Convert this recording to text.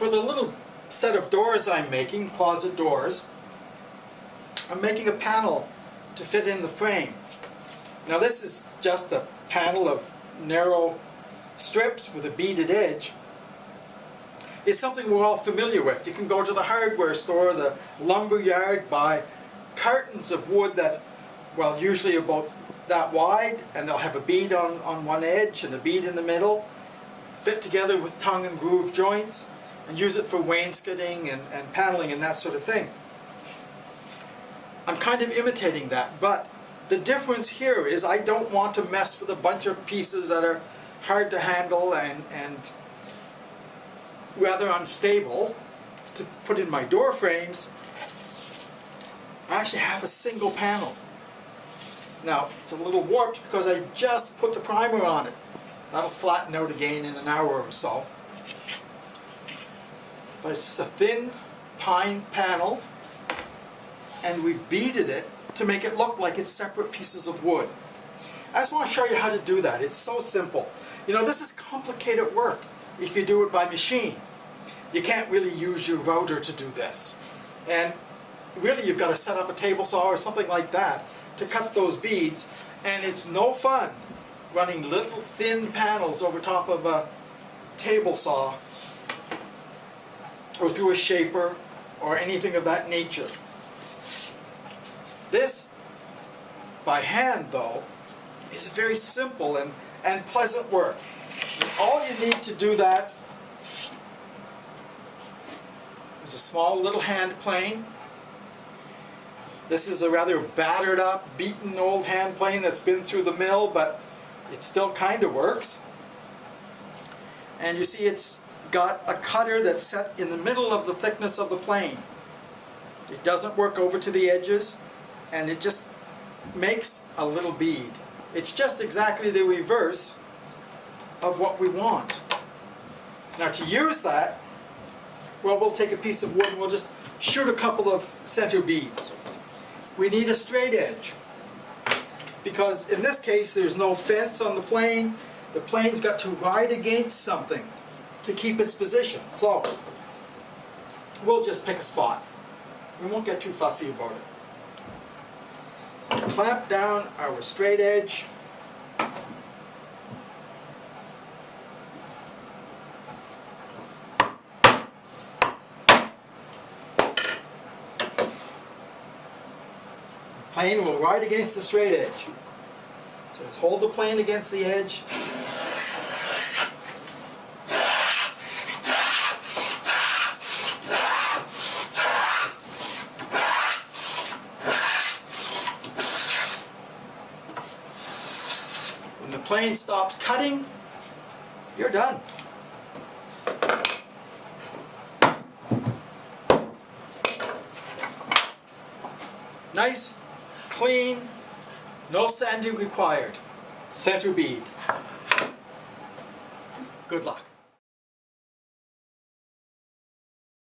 For the little set of doors I'm making, closet doors, I'm making a panel to fit in the frame. Now this is just a panel of narrow strips with a beaded edge. It's something we're all familiar with. You can go to the hardware store, the lumber yard, buy cartons of wood that, well, usually about that wide, and they'll have a bead on one edge and a bead in the middle, fit together with tongue and groove joints, and use it for wainscoting and paneling and that sort of thing. I'm kind of imitating that, but the difference here is I don't want to mess with a bunch of pieces that are hard to handle and rather unstable to put in my door frames. I actually have a single panel. Now, it's a little warped because I just put the primer on it. That'll flatten out again in an hour or so. But it's just a thin pine panel, and we've beaded it to make it look like it's separate pieces of wood. I just want to show you how to do that. It's so simple. You know, this is complicated work if you do it by machine. You can't really use your router to do this. And really you've got to set up a table saw or something like that to cut those beads, and it's no fun running little thin panels over top of a table saw or through a shaper or anything of that nature. This, by hand though, is very simple and pleasant work. And all you need to do that is a small little hand plane. This is a rather battered up, beaten old hand plane that's been through the mill, but it still kind of works. And you see it's got a cutter that's set in the middle of the thickness of the plane. It doesn't work over to the edges, and it just makes a little bead. It's just exactly the reverse of what we want. Now to use that, well, we'll take a piece of wood and we'll just shoot a couple of center beads. We need a straight edge, because in this case there's no fence on the plane. The plane's got to ride against something to keep its position. So we'll just pick a spot. We won't get too fussy about it. Clamp down our straight edge. The plane will ride against the straight edge. So let's hold the plane against the edge. When the plane stops cutting, you're done. Nice, clean, no sanding required. Center bead. Good luck.